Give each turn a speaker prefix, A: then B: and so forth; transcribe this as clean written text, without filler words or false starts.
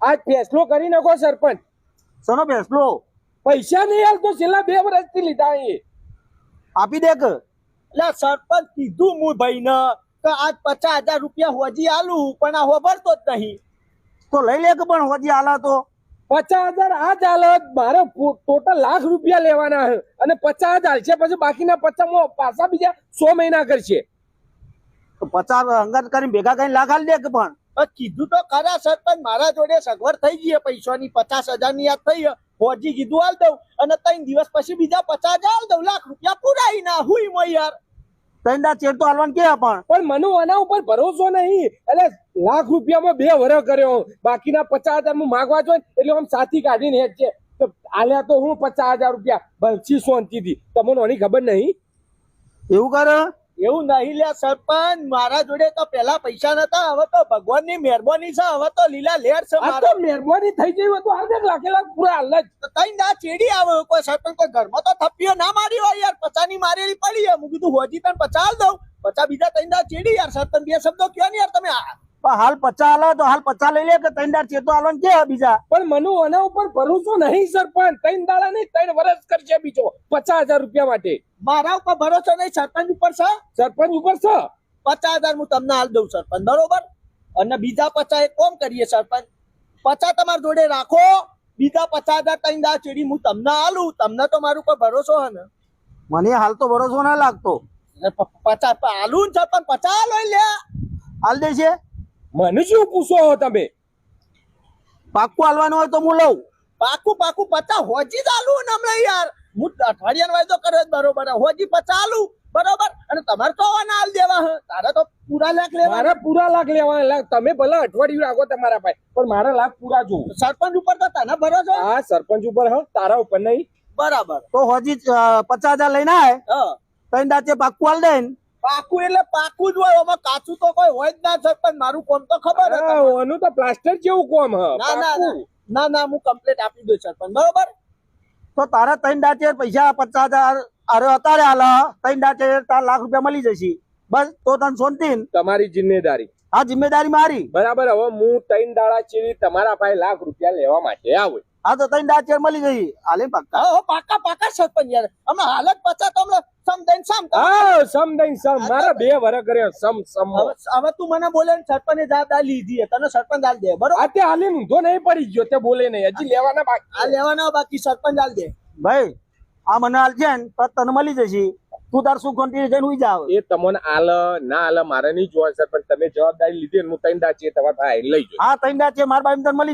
A: આજ ફેસલો કરી નાખો સરપંચ.
B: સનો ફેસલો
A: પૈસા નહીં હાલતો, છેલ્લા 2 વર્ષથી લીધા એ.
B: આપી દે કે
C: એટલે સરપંચ કીધું હું ભાઈને કે આજ 50,000 રૂપિયા હોજી આલું, પણ આ હોભરતો જ નહીં.
B: તો લઈ લે કે પણ હોજી આલા તો
A: 50,000 આ ચાલત, મારે ટોટલ લાખ રૂપિયા લેવાના છે અને 50,000 છે, પછી બાકીના 50 પાછા બીજા 100 મહિના કરશે.
B: તો 50 અંગત કરીને ભેગા કરીને લાખ આલી દે કે પણ
C: કીધું તો ખરા સરપંચ, મારા જોડે સગવડ થઈ ગઈ પૈસાની. 50,000 ની યાદ થઈ હોજી કીધું હાલ દઉં, અને 3 દિવસ પછી બીજા 50,000 હાલ દઉં. લાખ રૂપિયા પુરાઈ ના હુઈ મો યાર.
B: તૈંડા ચેર તો હાલવાનું કે
A: પણ મને આના ઉપર ભરોસો નહીં. એટલે લાખ રૂપિયામાં 2 વર્ષ કર્યો, બાકીના 50,000 હું માગવા જોઈએ એટલે આમ સાથી કાઢીને હેડ છે. તો આલ્યા તો હું 50,000 રૂપિયા ભલસી શાંતિથી. તમને આની ખબર નહીં?
B: એવું કરે
C: એવું નહીં લ્યા સરપંચ, મારા જોડે તો પેલા પૈસા નતા, હવે તો ભગવાનની મહેરબાની છે. હવે તો લીલા લેર છે.
A: આ તો મહેરબાની થઈ ગઈ હોય તો આ લાખે લાખ પૂરા હાલ જ.
C: તઈ ના ચેડી આવે કોઈ સરપંચ, કોઈ ઘરમાં તો થપ્પીઓ ના મારી હોય યાર. 50 ની મારેલી પડી છે. હું કીધું હોજી તને 50 હાલ દઉં, 50 બીજા તઈ ના ચેડી યાર. સરપંચ 2 શબ્દો કયો ને યાર તમે.
B: પણ હાલ 50 આલે તો હાલ 50 લઈ લે કે તૈંડા ચેર તો હાલવાનું કે બીજા.
A: પણ મને આના ઉપર ભરોસો નહીં સરપંચ. 3 દાડા નહીં 3 વર્ષ કરશે બીજો 50,000 રૂપિયા માટે.
C: મારા ઉપર ભરોસો નહીં, સરપંચ ઉપર છે.
A: સરપંચ ઉપર છે
C: 50,000 હું તમને હાલ દઉં સરપંચ, બરોબર? અને બીજા 50 એક કોમ કરીએ સરપંચ, 50 તમારા જોડે રાખો, બીજા 50,000 તઈ દા ચેડી હું તમને હાલું. તમને તો મારું પર ભરોસો હે ને?
B: મને હાલ તો ભરોસો ના લાગતો.
C: 50 હાલું ને સરપંચ, 50 લઈ લે.
B: હાલ દે છે.
A: મને શું પૂછો હો તમે?
B: પાક્કું હાલવાનું હોય તો હું લઉં.
C: પાકું 50 હોજી જ હાલું ને હમણાં યાર. હું અઠવાડિયાનો વાયદો કર્યો જ, બરોબર? હોજી 50 હાલું, બરોબર? અને તમારે તો આના હાલ દેવા હે. તારે તો પૂરા લાખ લેવા.
A: મારા પૂરા લાખ લેવાના. લાખ તમે ભલે અઠવાડિયું રાખો તમારા પાસે, પણ મારા લાખ પૂરા જોવું.
C: સરપંચ ઉપર તો તને ભરોસો?
A: હા, સરપંચ ઉપર હ, તારા ઉપર નહીં.
C: બરાબર.
B: તો હોજી 50,000 લઈને આય,
C: હા,
B: તૈંડા ચેર પાક્કું હાલ દે ને.
C: પાકું એટલે પાકું જ હોય. આમાં કાચું તો કોઈ હોય જ ના સરપંચ. મારું કોમ તો ખબર હે તમને.
A: ઓનું તો પ્લાસ્ટર જેવું કોમ હ.
C: ના ના ના ના, હું કમ્પ્લીટ આપી દઉં સરપંચ, બરોબર?
B: તો તારા તૈંડા ચેર પૈસા 50,000 અરે અત્યારે હાલ તૈંડા ચેર તાર લાખ રૂપિયા મળી જશે. બસ તો તને શાંતિ ને?
A: તમારી જિમ્મેદારી.
B: આ જિમ્મેદારી મારી.
A: બરાબર. હવે હું 3 દાડા ચીડી તમારા પાસે લાખ રૂપિયા લેવા માટે આવે.
B: હા તો તૈંડા ચેર મળી ગઈ. હાલે પાક્કા.
C: હા પાકા પાકા સરપંચ યાર. અમે હાલત 50 તો હમણાં સમજાઈને સમ.
A: હા, સમ દઈ સમ. મારા 2 વર્ષ કર્યો સમ સમ.
C: હવે તું મને બોલે ને સરપંચે જવાબદારી લીધી હે, તને સરપંચ હાલ દે, બરોબર?
A: આ તે હાલે ઊંધો નહીં પડી ગયો, તે બોલે નહીં. હજી લેવાના બાકી.
C: આ લેવાના બાકી, સરપંચ હાલ દે.
B: ભાઈ આ મને હાલ છે ને તો તને મળી જશે. તું તાર શું કોન્ટી જઈને હુઈ જાવ.
A: એ તમને આલ ના આલ મારે નહીં જોવા સરપંચ. તમે જવાબદારી લીધી ને હું 3 દાડા છે તમારા પાસે લઈ જાઉં.
B: હા તૈંડા ચેર મારા બાઈ તને મળી